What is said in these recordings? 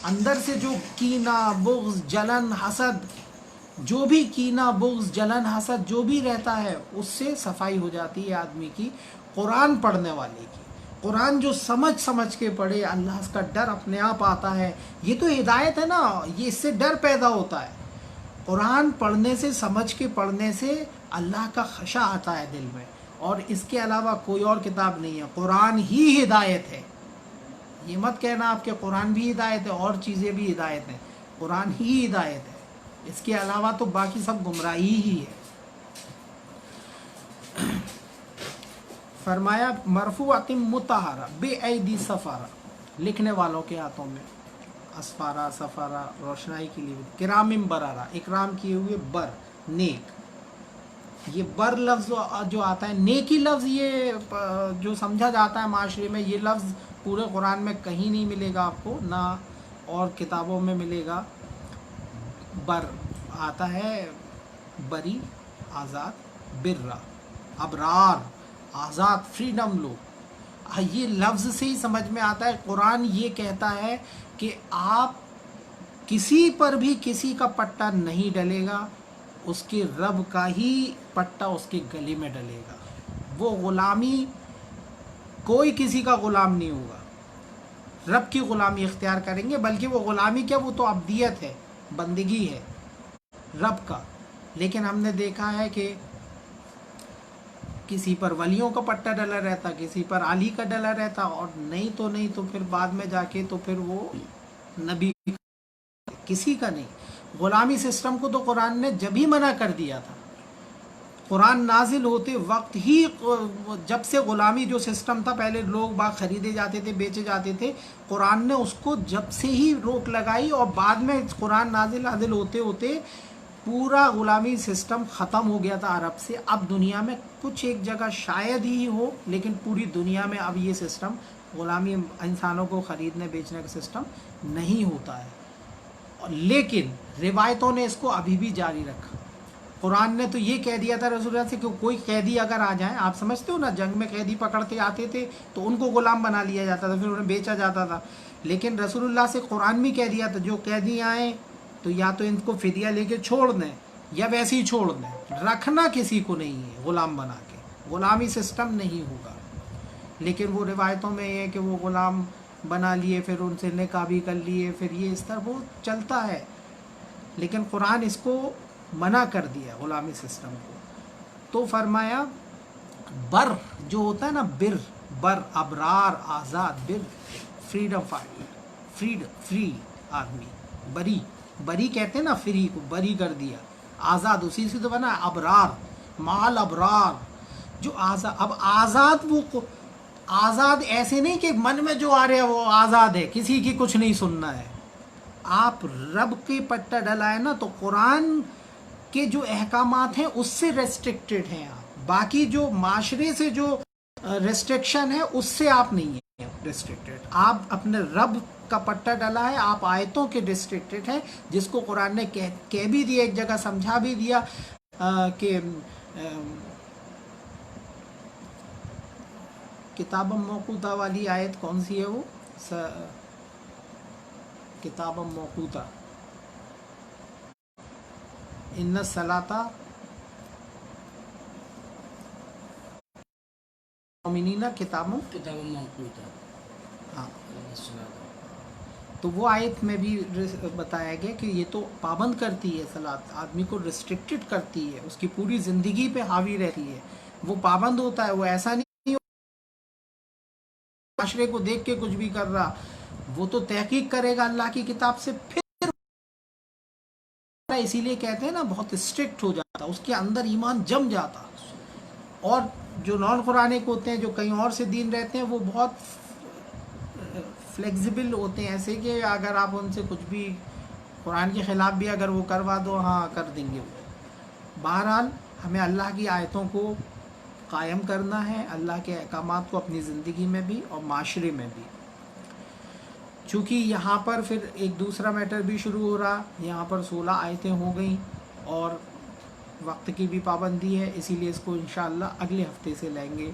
اندر سے جو کینہ بغض جلن حسد، جو بھی کینہ بغض جلن حسد جو بھی رہتا ہے اس سے صفائی ہو جاتی ہے آدمی کی، قرآن پڑھنے والے کی۔ قرآن جو سمجھ کے پڑھے، اللہ کا ڈر اپنے آپ آتا ہے۔ یہ تو ہدایت ہے نا، یہ اس سے ڈر پیدا ہوتا ہے۔ قرآن پڑھنے سے، سمجھ کے پڑھنے سے اللہ کا خشع آتا ہے دل میں، اور اس کے علاوہ کوئی اور کتاب نہیں ہے، قرآن ہی ہدایت ہے۔ یہ مت کہنا آپ کہ قرآن بھی ہدایت ہے اور چیزیں بھی ہدایت ہیں، قرآن ہی ہدایت ہے، اس کے علاوہ تو باقی سب گمراہی ہی ہے۔ فرمایا مرفوعۃ مطہرہ بِأَیدی سفارہ، لکھنے والوں کے ہاتھوں میں، اسفارہ سفارہ روشنائی کے لیے، کرام بررہ، اکرام کیے ہوئے، بر نیک۔ یہ بر لفظ جو آتا ہے، نیکی لفظ یہ جو سمجھا جاتا ہے معاشرے میں، یہ لفظ پورے قرآن میں کہیں نہیں ملے گا آپ کو، نہ اور کتابوں میں ملے گا۔ بر آتا ہے بری، آزاد، برہ ابرار، آزاد، فریڈم لو۔ یہ لفظ سے ہی سمجھ میں آتا ہے، قرآن یہ کہتا ہے کہ آپ کسی پر بھی کسی کا پٹا نہیں ڈلے گا، اس کے رب کا ہی پٹا اس کے گلے میں ڈلے گا۔ وہ غلامی، کوئی کسی کا غلام نہیں ہوگا، رب کی غلامی اختیار کریں گے، بلکہ وہ غلامی کیا، وہ تو عبدیت ہے، بندگی ہے رب کا۔ لیکن ہم نے دیکھا ہے کہ کسی پر ولیوں کا پٹا ڈلا رہتا، کسی پر علی کا ڈلا رہتا، اور نہیں تو پھر بعد میں جا کے تو پھر وہ نبی، کسی کا نہیں۔ غلامی سسٹم کو تو قرآن نے جب ہی منع کر دیا تھا، قرآن نازل ہوتے وقت ہی، جب سے غلامی جو سسٹم تھا، پہلے لوگ باغ خریدے جاتے تھے، بیچے جاتے تھے، قرآن نے اس کو جب سے ہی روک لگائی، اور بعد میں قرآن نازل ہوتے ہوتے پورا غلامی سسٹم ختم ہو گیا تھا عرب سے۔ اب دنیا میں کچھ ایک جگہ شاید ہی ہو، لیکن پوری دنیا میں اب یہ سسٹم، غلامی، انسانوں کو خریدنے بیچنے کا سسٹم نہیں ہوتا ہے۔ لیکن روایتوں نے اس کو ابھی بھی جاری رکھا۔ قرآن نے تو یہ کہہ دیا تھا رسول اللہ سے کہ کوئی قیدی اگر آ جائیں، آپ سمجھتے ہو نا، جنگ میں قیدی پکڑتے آتے تھے تو ان کو غلام بنا لیا جاتا تھا، پھر انہیں بیچا جاتا تھا۔ لیکن رسول اللہ سے قرآن بھی کہہ دیا تھا جو قیدی آئیں تو یا تو ان کو فدیہ لے کے چھوڑ دیں یا ویسے ہی چھوڑ دیں، رکھنا کسی کو نہیں ہے غلام بنا کے، غلامی سسٹم نہیں ہوگا۔ لیکن وہ روایتوں میں یہ ہے کہ وہ غلام بنا لیے، پھر ان سے نکاح بھی کر لیے، پھر یہ اس طرح وہ چلتا ہے۔ لیکن قرآن اس کو منع کر دیا، غلامی سسٹم کو۔ تو فرمایا بر جو ہوتا ہے نا، بر ابرار، آزاد، بر فریڈم فائٹر، فری آدمی، بری کہتے ہیں نا، فری کو بری کر دیا، آزاد اسی سے تو بنا، ابرار، مال ابرار، جو آزاد۔ اب آزاد، وہ آزاد ایسے نہیں کہ من میں جو آ رہا ہے وہ آزاد ہے، کسی کی کچھ نہیں سننا ہے۔ آپ رب کے پٹا ڈلا ہے نا، تو قرآن کے جو احکامات ہیں اس سے ریسٹرکٹڈ ہیں آپ، باقی جو معاشرے سے جو ریسٹرکشن ہے اس سے آپ نہیں ہیں ریسٹرکٹڈ۔ آپ اپنے رب کا پٹا ڈلا ہے، آپ آیتوں کے ریسٹرکٹڈ ہیں، جس کو قرآن نے کہہ بھی دیا، ایک جگہ سمجھا بھی دیا کہ کتاب موقوتہ والی آیت کون سی ہے وہ، کتاب موقوتہ، ان الصلاۃ مومنین کتاب موقوتہ، ہاں، تو وہ آیت میں بھی بتایا گیا کہ یہ تو پابند کرتی ہے، صلاۃ آدمی کو ریسٹرکٹڈ کرتی ہے، اس کی پوری زندگی پہ حاوی رہتی ہے، وہ پابند ہوتا ہے، وہ ایسا نہیں معاشرے کو دیکھ کے کچھ بھی کر رہا، وہ تو تحقیق کرے گا اللہ کی کتاب سے، پھر اسی لیے کہتے ہیں نا بہت اسٹرکٹ ہو جاتا، اس کے اندر ایمان جم جاتا۔ اور جو نان قرآنک ہوتے ہیں، جو کہیں اور سے دین رہتے ہیں، وہ بہت فلیکسیبل ہوتے ہیں، ایسے کہ اگر آپ ان سے کچھ بھی قرآن کے خلاف بھی اگر وہ کروا دو، ہاں کر دیں گے وہ۔ بہرحال ہمیں اللہ کی آیتوں کو قائم کرنا ہے، اللہ کے احکامات کو اپنی زندگی میں بھی اور معاشرے میں بھی۔ چونکہ یہاں پر پھر ایک دوسرا میٹر بھی شروع ہو رہا، یہاں پر 16 آیتیں ہو گئیں اور وقت کی بھی پابندی ہے، اسی لیے اس کو انشاءاللہ اگلے ہفتے سے لیں گے،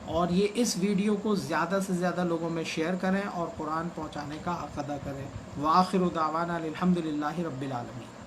اور یہ اس ویڈیو کو زیادہ سے زیادہ لوگوں میں شیئر کریں اور قرآن پہنچانے کا حق ادا کریں۔ وآخر دعوانا الحمدللہ رب العالمین۔